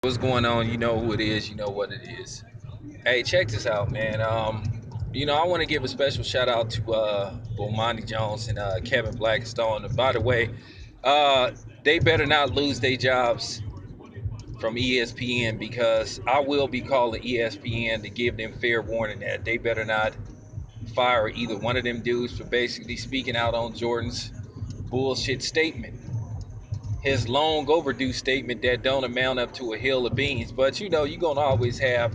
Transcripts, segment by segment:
What's going on? You know who it is. You know what it is. Hey, check this out, man. I want to give a special shout out to Bomani Jones and Kevin Blackstone. And by the way, uh, they better not lose their jobs from ESPN because I will be calling ESPN to give them fair warning that they better not fire either one of them dudes for basically speaking out on Jordan's bullshit statement, his long overdue statement that don't amount up to a hill of beans. But you're gonna always have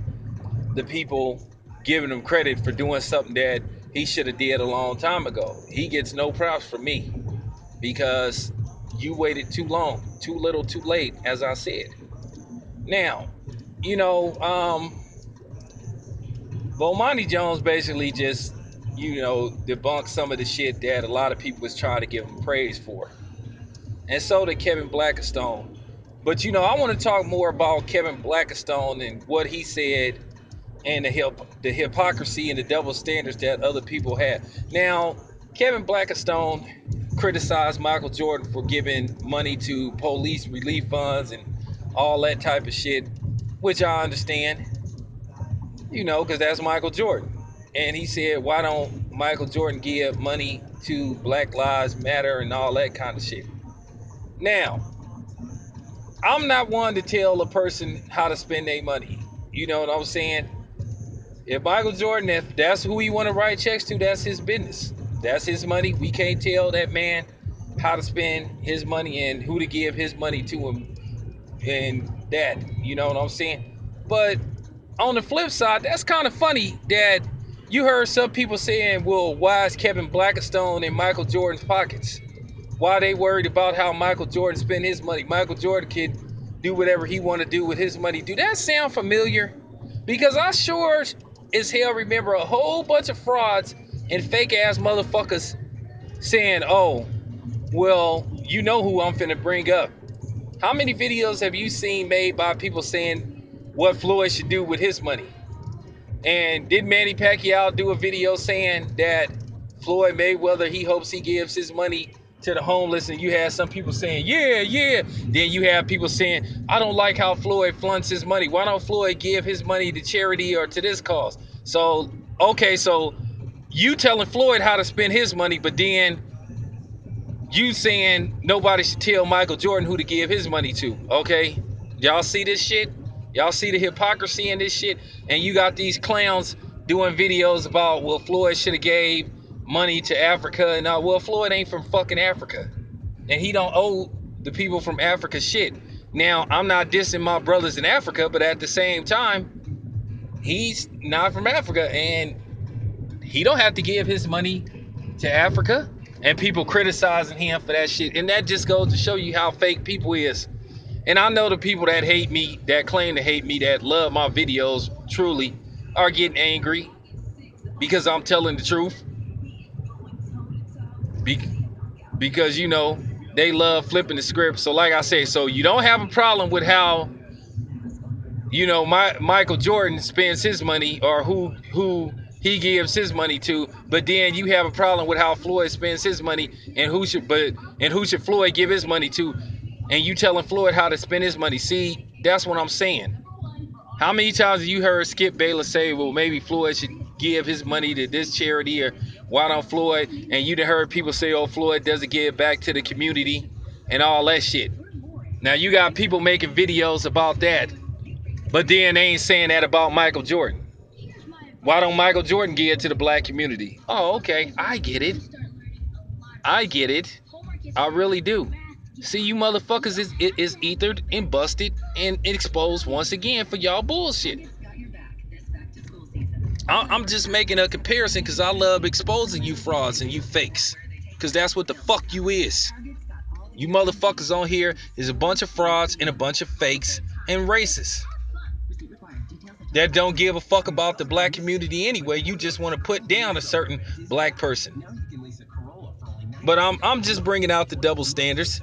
the people giving him credit for doing something that he should have did a long time ago. He gets no props from me because you waited too long, too little, too late, as I said. Now, you know, um, Bomani Jones basically just, debunked some of the shit that a lot of people was trying to give him praise for. And so did Kevin Blackstone. But I want to talk more about Kevin Blackstone and what he said and the hypocrisy and the double standards that other people have. Now, Kevin Blackstone criticized Michael Jordan for giving money to police relief funds and all that type of shit, which I understand, because that's Michael Jordan. And he said, why don't Michael Jordan give money to Black Lives Matter and all that kind of shit? Now, I'm not one to tell a person how to spend their money. You know what I'm saying? If Michael Jordan, if that's who he want to write checks to, that's his business. That's his money. We can't tell that man how to spend his money and who to give his money to him and that. You know what I'm saying? But on the flip side, that's kind of funny that you heard some people saying, well, why is Kevin Blackstone in Michael Jordan's pockets? Why they worried about how Michael Jordan spent his money? Michael Jordan could do whatever he want to do with his money. Do that sound familiar? Because I sure as hell remember a whole bunch of frauds and fake ass motherfuckers saying, oh, well, you know who I'm finna bring up. How many videos have you seen made by people saying what Floyd should do with his money? And did Manny Pacquiao do a video saying that Floyd Mayweather, he hopes he gives his money to the homeless? And you had some people saying, yeah, yeah. Then you have people saying, I don't like how Floyd flaunts his money. Why don't Floyd give his money to charity or to this cause? So, okay, so you telling Floyd how to spend his money, but then you saying nobody should tell Michael Jordan who to give his money to. Okay, y'all see this shit? Y'all see the hypocrisy in this shit? And you got these clowns doing videos about, well, Floyd should have gave money to Africa and all. Well, Floyd ain't from fucking Africa, and he don't owe the people from Africa shit. Now, I'm not dissing my brothers in Africa, but at the same time, he's not from Africa, and he don't have to give his money to Africa. And people criticizing him for that shit. And that just goes to show you how fake people is. And I know the people that hate me, that claim to hate me, that love my videos truly, are getting angry because I'm telling the truth. Because, they love flipping the script. So like I say, so you don't have a problem with how, Michael Jordan spends his money or who he gives his money to, but then you have a problem with how Floyd spends his money and who should Floyd give his money to, and you telling Floyd how to spend his money. See, that's what I'm saying. How many times have you heard Skip Bayless say, well, maybe Floyd should give his money to this charity, or why don't Floyd? And you done heard people say, oh, Floyd doesn't give back to the community and all that shit. Now you got people making videos about that, but then they ain't saying that about Michael Jordan. Why don't Michael Jordan give to the black community? Oh, okay. I get it. I get it. I really do. See, you motherfuckers is ethered and busted and exposed once again for y'all bullshit. I'm just making a comparison because I love exposing you frauds and you fakes. Because that's what the fuck you is. You motherfuckers on here is a bunch of frauds and a bunch of fakes and racists that don't give a fuck about the black community anyway. You just want to put down a certain black person. But I'm just bringing out the double standards.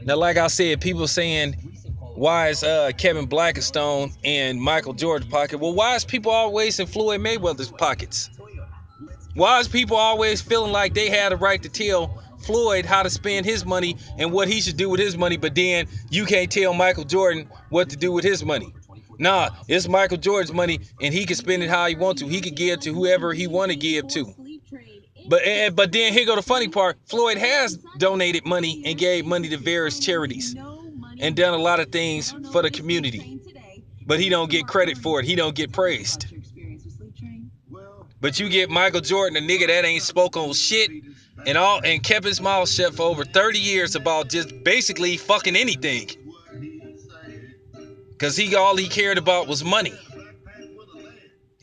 Now, like I said, people saying, why is Kevin Blackstone in Michael Jordan's pocket? Well, why is people always in Floyd Mayweather's pockets? Why is people always feeling like they had a right to tell Floyd how to spend his money and what he should do with his money, but then you can't tell Michael Jordan what to do with his money. Nah, it's Michael Jordan's money, and he can spend it how he wants to. He could give to whoever he want to give to. But then here go the funny part. Floyd has donated money and gave money to various charities and done a lot of things for the community. But he don't get credit for it. He don't get praised. But you get Michael Jordan, a nigga that ain't spoke on shit and kept his mouth shut for over 30 years about just basically fucking anything. Cause all he cared about was money.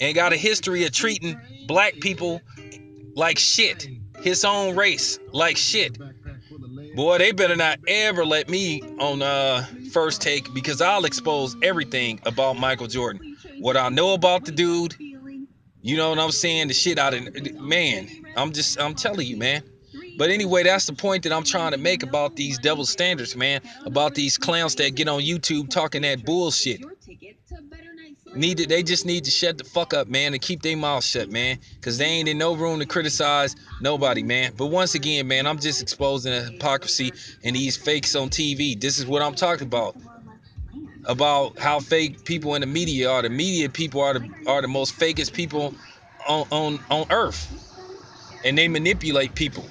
And got a history of treating black people like shit. His own race like shit. Boy, they better not ever let me on First Take, because I'll expose everything about Michael Jordan. What I know about the dude, you know what I'm saying? The shit out of, man, I'm telling you, man. But anyway, that's the point that I'm trying to make about these double standards, man. About these clowns that get on YouTube talking that bullshit. They just need to shut the fuck up, man, and keep their mouth shut, man, because they ain't in no room to criticize nobody, man. But once again, man, I'm just exposing the hypocrisy and these fakes on TV. This is what I'm talking about how fake people in the media are. The media people are the most fakest people on earth, and they manipulate people,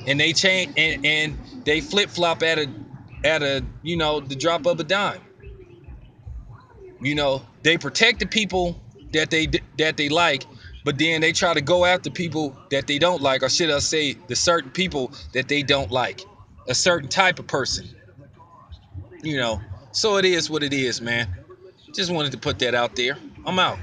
and they change and they flip flop at a you know, the drop of a dime. You know, they protect the people that they like, but then they try to go after people that they don't like, or should I say, the certain people that they don't like, a certain type of person. You know, so it is what it is, man. Just wanted to put that out there. I'm out.